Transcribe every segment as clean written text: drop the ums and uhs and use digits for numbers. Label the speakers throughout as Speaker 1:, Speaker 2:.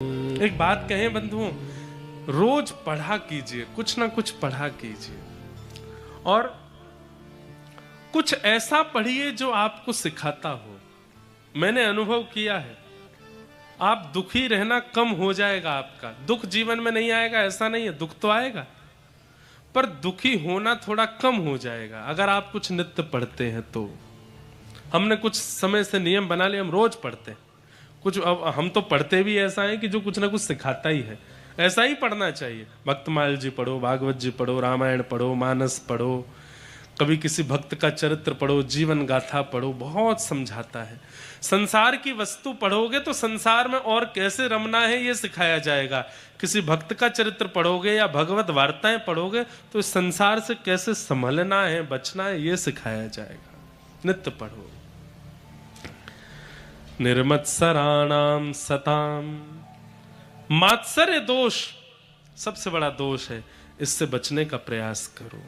Speaker 1: एक बात कहें बंधुओं, रोज पढ़ा कीजिए, कुछ ना कुछ पढ़ा कीजिए और कुछ ऐसा पढ़िए जो आपको सिखाता हो। मैंने अनुभव किया है, आप दुखी रहना कम हो जाएगा। आपका दुख जीवन में नहीं आएगा ऐसा नहीं है, दुख तो आएगा, पर दुखी होना थोड़ा कम हो जाएगा अगर आप कुछ नित्य पढ़ते हैं तो। हमने कुछ समय से नियम बना लिया, हम रोज पढ़ते हैं कुछ। अब हम तो पढ़ते भी ऐसा है कि जो कुछ ना कुछ सिखाता ही है, ऐसा ही पढ़ना चाहिए। भक्तमाल जी पढ़ो, भागवत जी पढ़ो, रामायण पढ़ो, मानस पढ़ो, कभी किसी भक्त का चरित्र पढ़ो, जीवन गाथा पढ़ो, बहुत समझाता है। संसार की वस्तु पढ़ोगे तो संसार में और कैसे रमना है ये सिखाया जाएगा। किसी भक्त का चरित्र पढ़ोगे या भगवत वार्ताएं पढ़ोगे तो इस संसार से कैसे संभलना है, बचना है, ये सिखाया जाएगा। नित्य पढ़ो। निर्मत्सराणाम सताम, मात्सर्य दोष सबसे बड़ा दोष है, इससे बचने का प्रयास करो।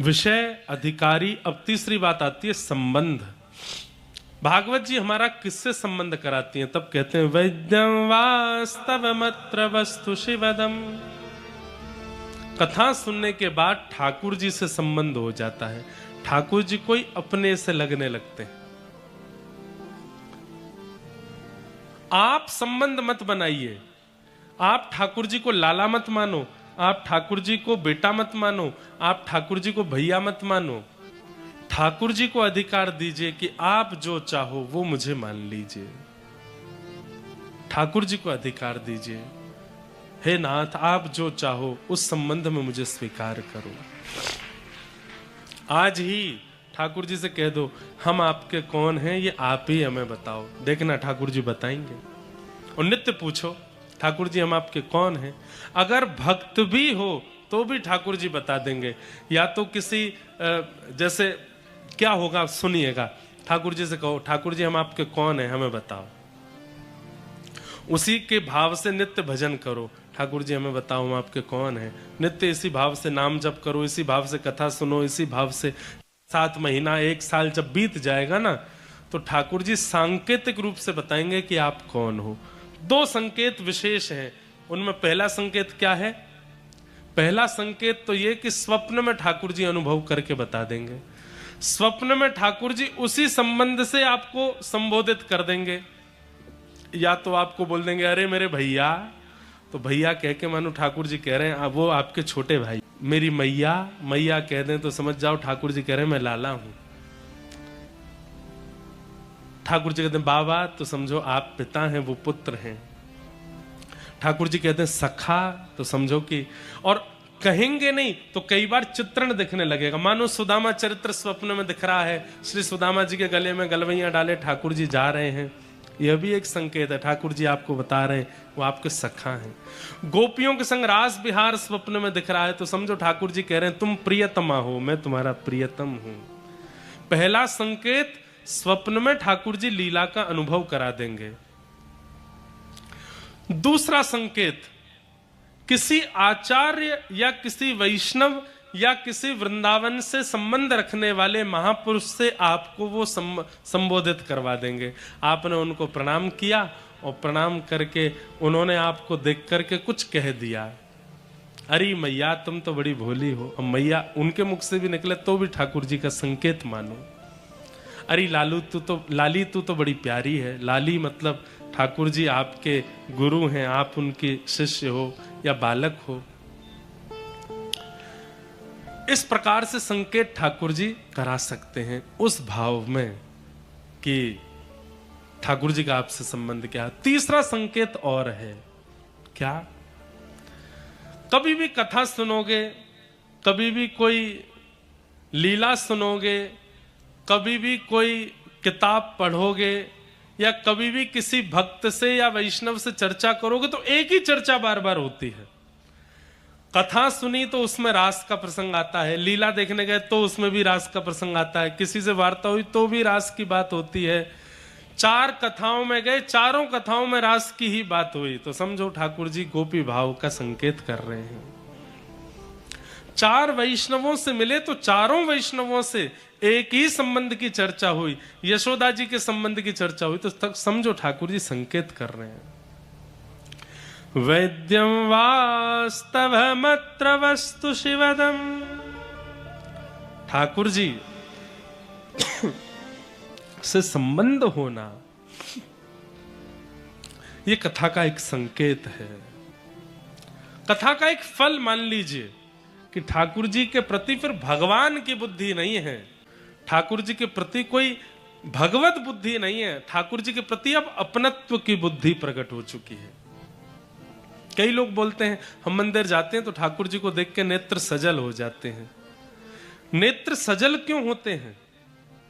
Speaker 1: विषय, अधिकारी। अब तीसरी बात आती है संबंध। भागवत जी हमारा किससे संबंध कराती हैं? तब कहते हैं वैद्यम वास्तवमत्र वस्तु शिवदम। कथा सुनने के बाद ठाकुर जी से संबंध हो जाता है। ठाकुर जी कोई अपने से लगने लगते हैं। आप संबंध मत बनाइए। आप ठाकुर जी को लाला मत मानो, आप ठाकुर जी को बेटा मत मानो, आप ठाकुर जी को भैया मत मानो। ठाकुर जी को अधिकार दीजिए कि आप जो चाहो वो मुझे मान लीजिए। ठाकुर जी को अधिकार दीजिए, हे नाथ आप जो चाहो उस संबंध में मुझे स्वीकार करो। आज ही ठाकुर जी से कह दो हम आपके कौन हैं, ये आप ही हमें बताओ। देखना ठाकुर जी बताएंगे। और नित्य पूछो ठाकुर जी हम आपके कौन हैं। अगर भक्त भी हो तो भी ठाकुर जी बता देंगे। या तो किसी जैसे क्या होगा सुनिएगा, ठाकुर जी से कहो ठाकुर जी हम आपके कौन हैं हमें बताओ। उसी के भाव से नित्य भजन करो, ठाकुर जी हमें बताओ हम आपके कौन हैं। नित्य इसी भाव से नाम जप करो, इसी भाव से कथा सुनो, इसी भाव से 7 महीना 1 साल जब बीत जाएगा ना तो ठाकुर जी सांकेतिक रूप से बताएंगे कि आप कौन हो। 2 संकेत विशेष हैं, उनमें पहला संकेत क्या है? पहला संकेत तो ये कि स्वप्न में ठाकुर जी अनुभव करके बता देंगे। स्वप्न में ठाकुर जी उसी संबंध से आपको संबोधित कर देंगे। या तो आपको बोल देंगे अरे मेरे भैया, तो भैया कह के मानो ठाकुर जी कह रहे हैं वो आपके छोटे भाई। मेरी मैया, मैया कह दें तो समझ जाओ ठाकुर जी कह रहे हैं मैं लाला हूं। ठाकुर जी कहते हैं बाबा तो समझो आप पिता हैं, वो पुत्र हैं। ठाकुर जी कहते हैं सखा तो समझो कि, और कहेंगे नहीं तो कई बार चित्रण दिखने लगेगा। मानो सुदामा चरित्र स्वप्न में दिख रहा है, श्री सुदामा जी के गले में गलवैया डाले ठाकुर जी जा रहे हैं, यह भी एक संकेत है। ठाकुर जी आपको बता रहे हैं वो आपके सखा हैं। गोपियों के संग रास विहार स्वप्न में दिख रहा है तो समझो ठाकुर जी कह रहे हैं तुम प्रियतमा हो, मैं तुम्हारा प्रियतम हूं। पहला संकेत स्वप्न में ठाकुर जी लीला का अनुभव करा देंगे। दूसरा संकेत किसी आचार्य या किसी वैष्णव या किसी वृंदावन से संबंध रखने वाले महापुरुष से आपको वो संबोधित करवा देंगे। आपने उनको प्रणाम किया और प्रणाम करके उन्होंने आपको देख करके कुछ कह दिया, अरे मैया तुम तो बड़ी भोली हो। अब मैया उनके मुख से भी निकले तो भी ठाकुर जी का संकेत मानो। अरे लालू लाली तू तो बड़ी प्यारी है। लाली मतलब ठाकुर जी आपके गुरु हैं, आप उनके शिष्य हो या बालक हो। इस प्रकार से संकेत ठाकुर जी करा सकते हैं उस भाव में कि ठाकुर जी का आपसे संबंध क्या। तीसरा संकेत और है क्या? कभी भी कथा सुनोगे, कभी भी कोई लीला सुनोगे, कभी भी कोई किताब पढ़ोगे या कभी भी किसी भक्त से या वैष्णव से चर्चा करोगे तो एक ही चर्चा बार बार होती है। कथा सुनी तो उसमें रास का प्रसंग आता है, लीला देखने गए तो उसमें भी रास का प्रसंग आता है, किसी से वार्ता हुई तो भी रास की बात होती है। 4 कथाओं में गए, चारों कथाओं में रास की ही बात हुई तो समझो ठाकुर जी गोपी भाव का संकेत कर रहे हैं। चार वैष्णवों से मिले तो चारों वैष्णवों से एक ही संबंध की चर्चा हुई, यशोदा जी के संबंध की चर्चा हुई, तो तक समझो ठाकुर जी संकेत कर रहे हैं। वैद्यम वास्तवमत्र वस्तु शिवदम। ठाकुर जी से संबंध होना ये कथा का एक संकेत है, कथा का एक फल मान लीजिए कि ठाकुर जी के प्रति फिर भगवान की बुद्धि नहीं है, ठाकुर जी के प्रति कोई भगवत बुद्धि नहीं है, ठाकुर जी के प्रति अब अपनत्व की बुद्धि प्रकट हो चुकी है। कई लोग बोलते हैं हम मंदिर जाते हैं तो ठाकुर जी को देख के नेत्र सजल हो जाते हैं। नेत्र सजल क्यों होते हैं?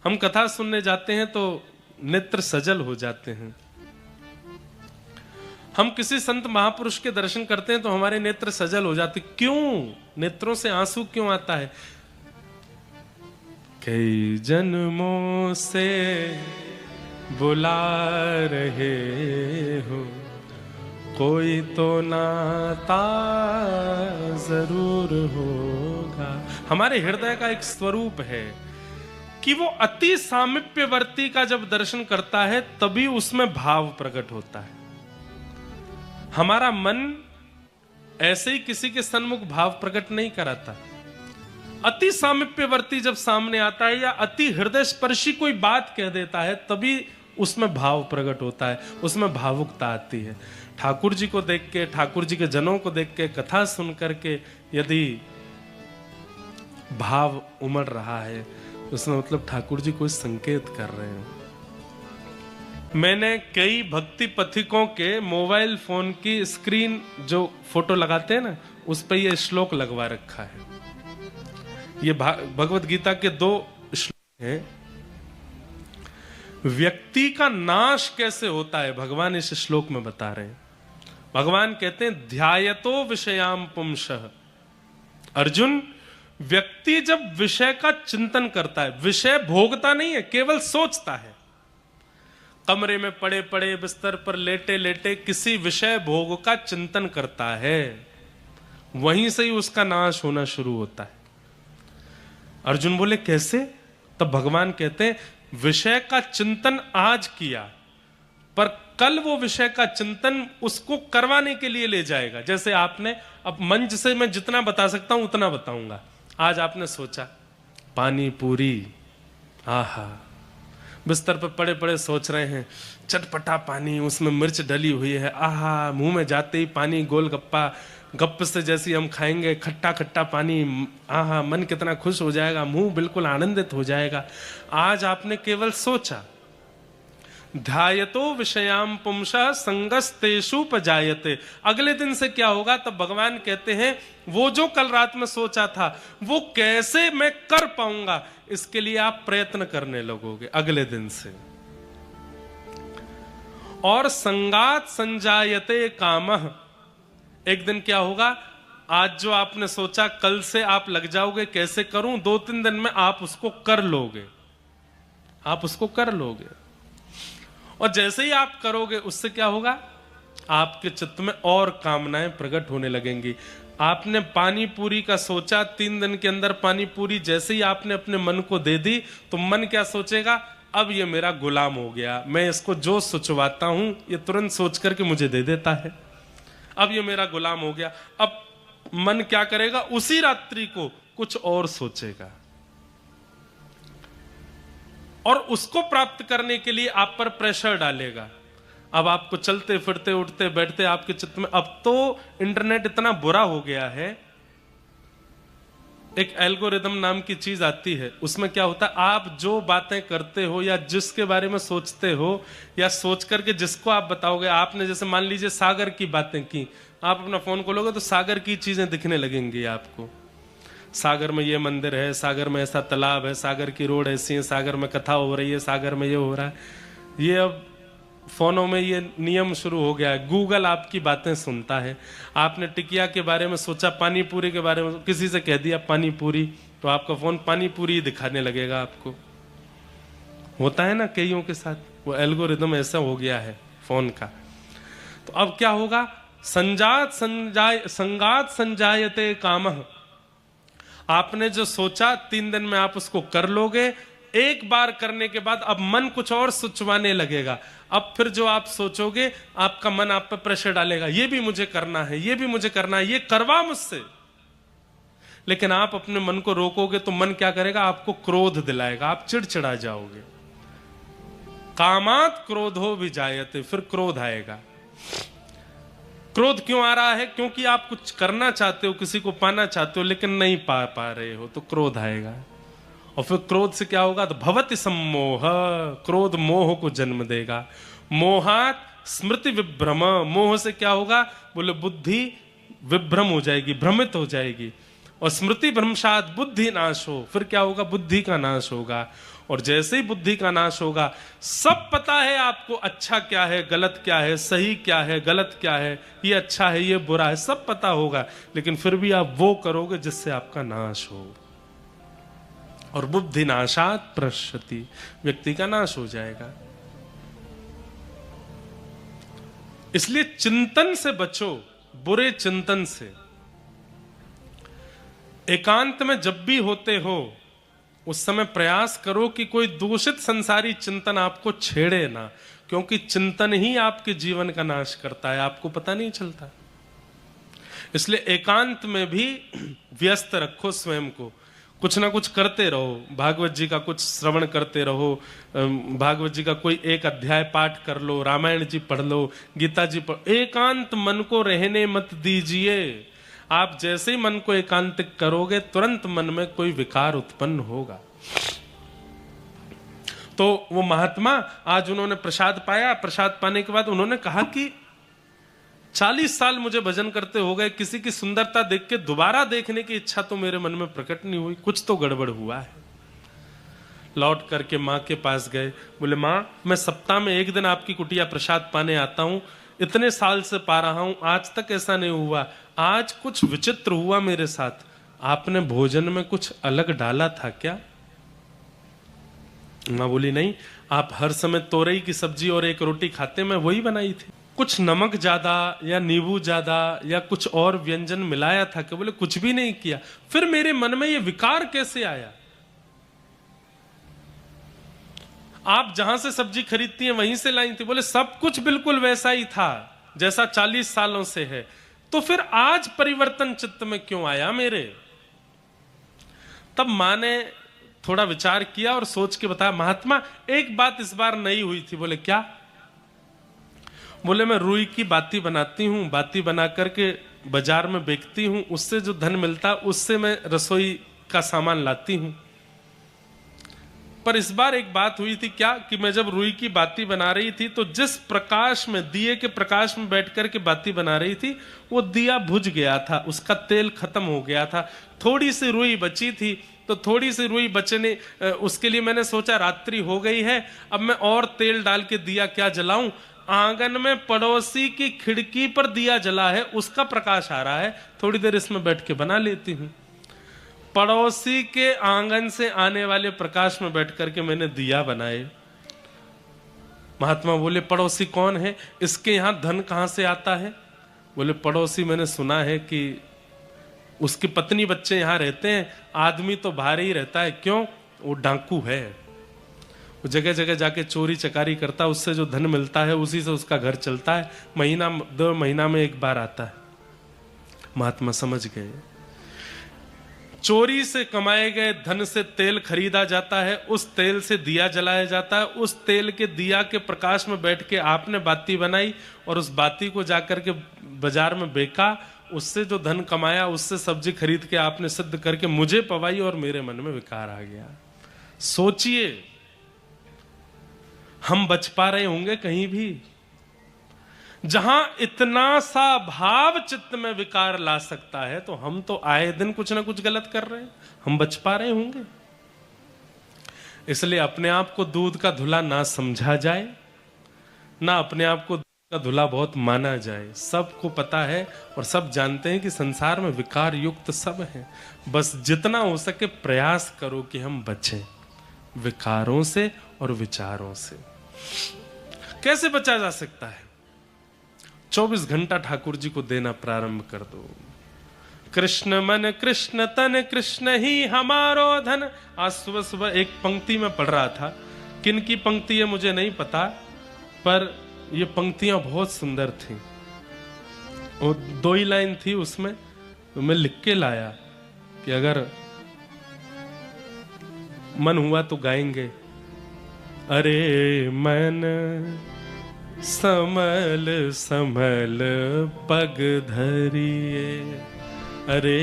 Speaker 1: हम कथा सुनने जाते हैं तो नेत्र सजल हो जाते हैं। हम किसी संत महापुरुष के दर्शन करते हैं तो हमारे नेत्र सजल हो जाते, क्यों? नेत्रों से आंसू क्यों आता है? कई जन्मों से बुला रहे हो, कोई तो नाता जरूर होगा। हमारे हृदय का एक स्वरूप है कि वो अति सामीप्यवर्ती का जब दर्शन करता है तभी उसमें भाव प्रकट होता है। हमारा मन ऐसे ही किसी के सन्मुख भाव प्रकट नहीं कराता। अति सामीप्यवर्ती जब सामने आता है या अति हृदय स्पर्शी कोई बात कह देता है तभी उसमें भाव प्रकट होता है, उसमें भावुकता आती है। ठाकुर जी को देख के, ठाकुर जी के जनों को देख के, कथा सुन करके यदि भाव उमड़ रहा है उसमें मतलब ठाकुर जी कोई संकेत कर रहे हैं। मैंने कई भक्ति पथिकों के मोबाइल फोन की स्क्रीन जो फोटो लगाते हैं ना, उस पर यह श्लोक लगवा रखा है। ये भगवत गीता के 2 श्लोक हैं। व्यक्ति का नाश कैसे होता है भगवान इस श्लोक में बता रहे हैं। भगवान कहते हैं ध्यायतो विषयाम पुंसः। अर्जुन, व्यक्ति जब विषय का चिंतन करता है, विषय भोगता नहीं है, केवल सोचता है। कमरे में पड़े पड़े बिस्तर पर लेटे लेटे किसी विषय भोग का चिंतन करता है, वहीं से ही उसका नाश होना शुरू होता है। अर्जुन बोले कैसे? तब भगवान कहते हैं विषय का चिंतन आज किया पर कल वो विषय का चिंतन उसको करवाने के लिए ले जाएगा। जैसे आपने, अब मंच से मैं जितना बता सकता हूं उतना बताऊंगा। आज आपने सोचा पानी पूरी, आहा, बिस्तर पर पड़े पड़े सोच रहे हैं चटपटा पानी, उसमें मिर्च डली हुई है, आहा, मुंह में जाते ही पानी, गोलगप्पा, गप से जैसी हम खाएंगे खट्टा खट्टा पानी, आहा, मन कितना खुश हो जाएगा, मुंह बिल्कुल आनंदित हो जाएगा। आज आपने केवल सोचा। ध्यायतो विषयाम पुंसः संगस्तेषु पजायते। अगले दिन से क्या होगा? तब भगवान कहते हैं वो जो कल रात में सोचा था वो कैसे मैं कर पाऊंगा, इसके लिए आप प्रयत्न करने लगोगे अगले दिन से। और संगात संजायते कामः। एक दिन क्या होगा? आज जो आपने सोचा कल से आप लग जाओगे कैसे करूं, 2-3 दिन में आप उसको कर लोगे, आप उसको कर लोगे। और जैसे ही आप करोगे उससे क्या होगा? आपके चित्त में और कामनाएं प्रकट होने लगेंगी। आपने पानी पूरी का सोचा, 3 दिन के अंदर पानी पूरी जैसे ही आपने अपने मन को दे दी तो मन क्या सोचेगा? अब ये मेरा गुलाम हो गया, मैं इसको जो सोचवाता हूं ये तुरंत सोच करके मुझे दे देता है, अब ये मेरा गुलाम हो गया। अब मन क्या करेगा? उसी रात्रि को कुछ और सोचेगा और उसको प्राप्त करने के लिए आप पर प्रेशर डालेगा। अब आपको चलते फिरते उठते बैठते आपके चित्त में, अब तो इंटरनेट इतना बुरा हो गया है, एक एल्गोरिदम नाम की चीज आती है, उसमें क्या होता है, आप जो बातें करते हो या जिसके बारे में सोचते हो या सोच करके जिसको आप बताओगे, आपने जैसे मान लीजिए सागर की बातें की, आप अपना फोन खोलोगे तो सागर की चीजें दिखने लगेंगी आपको। सागर में ये मंदिर है, सागर में ऐसा तालाब है, सागर की रोड ऐसी है, सागर में कथा हो रही है, सागर में ये हो रहा है। ये अब फोनों में ये नियम शुरू हो गया है, गूगल आपकी बातें सुनता है। आपने टिकिया के बारे में सोचा, पानी पूरी के बारे में किसी से कह दिया पानी पूरी, तो आपका फोन पानी पूरी दिखाने लगेगा आपको। होता है ना कईयों के साथ, वो एल्गोरिदम ऐसा हो गया है फोन का। तो अब क्या होगा? संगात संजायते कामः। आपने जो सोचा 3 दिन में आप उसको कर लोगे। एक बार करने के बाद अब मन कुछ और सोचवाने लगेगा। अब फिर जो आप सोचोगे आपका मन आप पर प्रेशर डालेगा, ये भी मुझे करना है, ये भी मुझे करना है, ये करवा मुझसे। लेकिन आप अपने मन को रोकोगे तो मन क्या करेगा, आपको क्रोध दिलाएगा, आप चिड़चिड़ा जाओगे। कामात क्रोधो विजायते, फिर क्रोध आएगा। क्रोध क्यों आ रहा है? क्योंकि आप कुछ करना चाहते हो, किसी को पाना चाहते हो, लेकिन नहीं पा रहे हो, तो क्रोध आएगा। और फिर क्रोध से क्या होगा? तो भवति सम्मोह, क्रोध मोह को जन्म देगा। मोहात स्मृति विभ्रम, मोह से क्या होगा? बोले बुद्धि विभ्रम हो जाएगी, भ्रमित हो जाएगी। और स्मृति भ्रंशात बुद्धि नाश हो, फिर क्या होगा? बुद्धि का नाश होगा। और जैसे ही बुद्धि का नाश होगा, सब पता है आपको अच्छा क्या है, गलत क्या है, सही क्या है, गलत क्या है, ये अच्छा है, ये बुरा है, सब पता होगा। लेकिन फिर भी आप वो करोगे जिससे आपका नाश हो। और बुद्धि नाशात प्रश्यति, व्यक्ति का नाश हो जाएगा। इसलिए चिंतन से बचो, बुरे चिंतन से। एकांत में जब भी होते हो उस समय प्रयास करो कि कोई दूषित संसारी चिंतन आपको छेड़े ना, क्योंकि चिंतन ही आपके जीवन का नाश करता है, आपको पता नहीं चलता। इसलिए एकांत में भी व्यस्त रखो स्वयं को, कुछ ना कुछ करते रहो। भागवत जी का कुछ श्रवण करते रहो, भागवत जी का कोई एक अध्याय पाठ कर लो, रामायण जी पढ़ लो, गीता जी पढ़। एकांत मन को रहने मत दीजिए। आप जैसे ही मन को एकांतिक करोगे तुरंत मन में कोई विकार उत्पन्न होगा। तो वो महात्मा आज उन्होंने प्रसाद पाया, प्रसाद पाने के बाद उन्होंने कहा कि 40 साल मुझे भजन करते हो गए, किसी की सुंदरता देख के दोबारा देखने की इच्छा तो मेरे मन में प्रकट नहीं हुई, कुछ तो गड़बड़ हुआ है। लौट करके माँ के पास गए, बोले माँ मैं सप्ताह में एक दिन आपकी कुटिया प्रसाद पाने आता हूँ, इतने साल से पा रहा हूं, आज तक ऐसा नहीं हुआ, आज कुछ विचित्र हुआ मेरे साथ, आपने भोजन में कुछ अलग डाला था क्या? मां बोली नहीं, आप हर समय तोरई की सब्जी और एक रोटी खाते, मैं वही बनाई थी। कुछ नमक ज्यादा या नींबू ज्यादा या कुछ और व्यंजन मिलाया था क्या? बोले कुछ भी नहीं किया। फिर मेरे मन में ये विकार कैसे आया? आप जहां से सब्जी खरीदती हैं वहीं से लाई थी। बोले सब कुछ बिल्कुल वैसा ही था जैसा 40 सालों से है, तो फिर आज परिवर्तन चित्त में क्यों आया मेरे? तब मां ने थोड़ा विचार किया और सोच के बताया, महात्मा एक बात इस बार नई हुई थी। बोले क्या? बोले मैं रुई की बाती बनाती हूं, बाती बना करके बाजार में बेचती हूं, उससे जो धन मिलता उससे मैं रसोई का सामान लाती हूं। पर इस बार एक बात हुई थी क्या कि मैं जब रुई की बाती बना रही थी तो जिस प्रकाश में, दिए के प्रकाश में बैठ कर के बाती बना रही थी, वो दिया बुझ गया था, उसका तेल खत्म हो गया था। थोड़ी सी रुई बची थी, तो थोड़ी सी रुई बचने उसके लिए मैंने सोचा रात्रि हो गई है, अब मैं और तेल डाल के दिया क्या जलाऊं। आंगन में पड़ोसी की खिड़की पर दिया जला है, उसका प्रकाश आ रहा है, थोड़ी देर इसमें बैठ के बना लेती हूं। पड़ोसी के आंगन से आने वाले प्रकाश में बैठ करके मैंने दिया बनाए। महात्मा बोले पड़ोसी कौन है? इसके यहां धन कहां से आता है? बोले पड़ोसी मैंने सुना है कि उसकी पत्नी बच्चे यहां रहते हैं, आदमी तो बाहर ही रहता है। क्यों? वो डाकू है, वो जगह जगह जाके चोरी चकारी करता है, उससे जो धन मिलता है उसी से उसका घर चलता है, महीना 2 महीना में एक बार आता है। महात्मा समझ गए, चोरी से कमाए गए धन से तेल खरीदा जाता है, उस तेल से दिया जलाया जाता है, उस तेल के दिया के प्रकाश में बैठ के आपने बाती बनाई और उस बाती को जाकर के बाजार में बेचा, उससे जो धन कमाया उससे सब्जी खरीद के आपने सिद्ध करके मुझे पवाई और मेरे मन में विकार आ गया। सोचिए हम बच पा रहे होंगे कहीं भी? जहां इतना सा भाव चित्त में विकार ला सकता है, तो हम तो आए दिन कुछ ना कुछ गलत कर रहे हैं, हम बच पा रहे होंगे? इसलिए अपने आप को दूध का धुला ना समझा जाए, ना अपने आप को दूध का धुला बहुत माना जाए। सबको पता है और सब जानते हैं कि संसार में विकार युक्त सब है। बस जितना हो सके प्रयास करो कि हम बचें विकारों से और विचारों से। कैसे बचा जा सकता है? 24 घंटा ठाकुर जी को देना प्रारंभ कर दो। कृष्ण मन कृष्ण तन कृष्ण ही हमारो धन। आज सुबह सुबह एक पंक्ति में पढ़ रहा था, किन की पंक्ति है मुझे नहीं पता, पर ये पंक्तियां बहुत सुंदर थी। वो 2 ही लाइन थी उसमें, तो मैं लिख के लाया कि अगर मन हुआ तो गाएंगे। अरे मन समल समल पग धरिए, अरे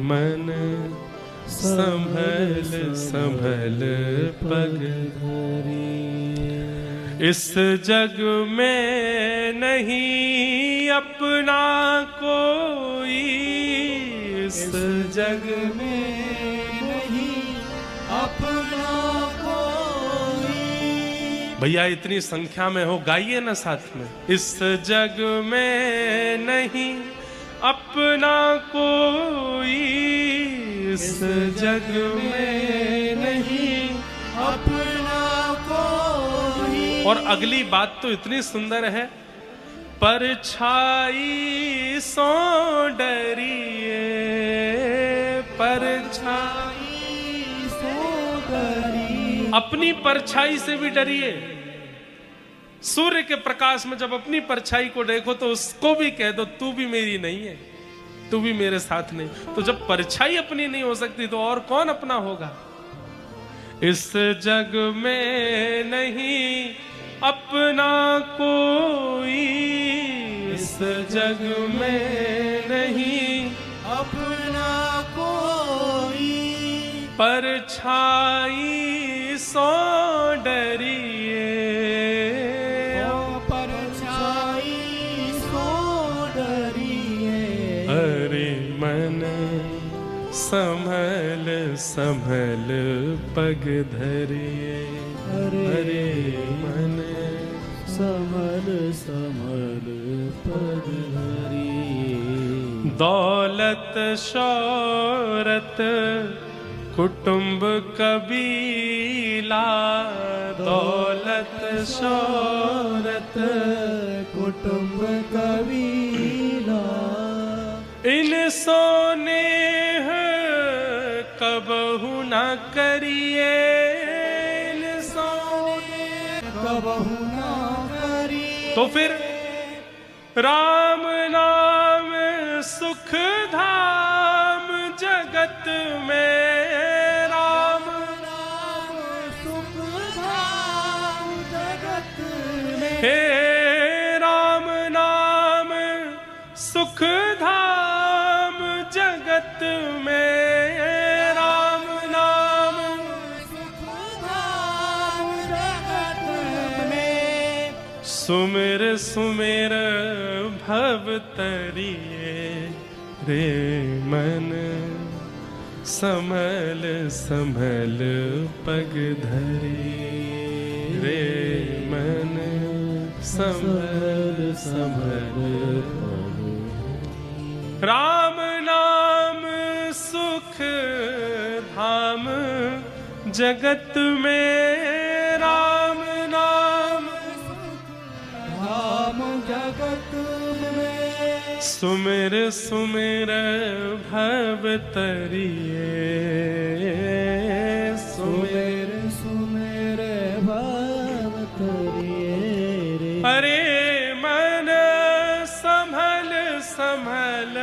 Speaker 1: मन संभल संभल पग धरिए। इस जग में नहीं अपना कोई, इस जग में नहीं अपना कोई। भैया इतनी संख्या में हो, गाइए ना साथ में। इस जग में नहीं अपना कोई, इस जग में नहीं अपना कोई। और अगली बात तो इतनी सुंदर है, परछाई सो डरिए, परछाई सो डरिए। अपनी परछाई से भी डरिए। सूर्य के प्रकाश में जब अपनी परछाई को देखो तो उसको भी कह दो तू भी मेरी नहीं है, तू भी मेरे साथ नहीं। तो जब परछाई अपनी नहीं हो सकती तो और कौन अपना होगा। इस जग में नहीं अपना कोई, इस जग में नहीं अपना कोई। परछाई सो डरिए, परछाई सो डरिए। अरे मन संभल संभल पग धरिए, अरे मन संभल संभल पग धरिए। दौलत शौहरत कुटुंब कबीला, दौलत शौहरत कुटुंब कबीला। इन सोने कबहु न करिए, इन सोने कबहु न करिए। तो फिर राम नाम सुख धाम जगत में, राम नाम सुख धाम जगत में। हे राम नाम सुख धाम जगत में, राम नाम सुख धाम जगत में। सुमिर सुमिर भव तरिए, रे मन संभल संभल पग धरिए, रे मन संभल संभल पग। राम नाम सुख धाम जगत में, राम नाम धाम जगत में। सुमिर सुमिर भव तरिए, सुमिर सुमिर भव तरिए। अरे मन संभल संभल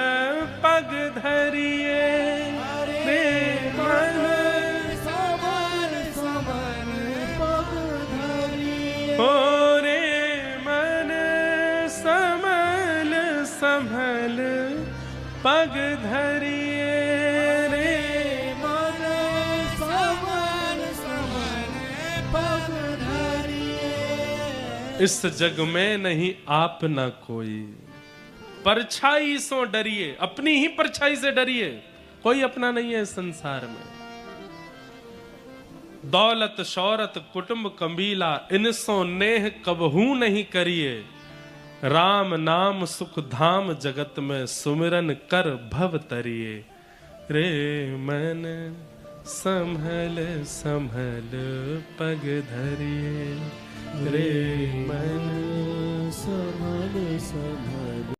Speaker 1: पग धरिए, रे मन संभल संभल पग धरिए। ओ रे मन संभल संभल पग धरिए, रे मन संभल संभल पग धरिए। इस जग में नहीं आप ना कोई, परछाई सो डरिए। अपनी ही परछाई से डरिए, कोई अपना नहीं है इस संसार में। दौलत शौहरत कुटुंब कबीला, इनसो नेह कबहू नहीं करिए। राम नाम सुख धाम जगत में, सुमिरन कर भव तरिए। रे मन संभल संभल पग धरिए, रे मन संभल संभल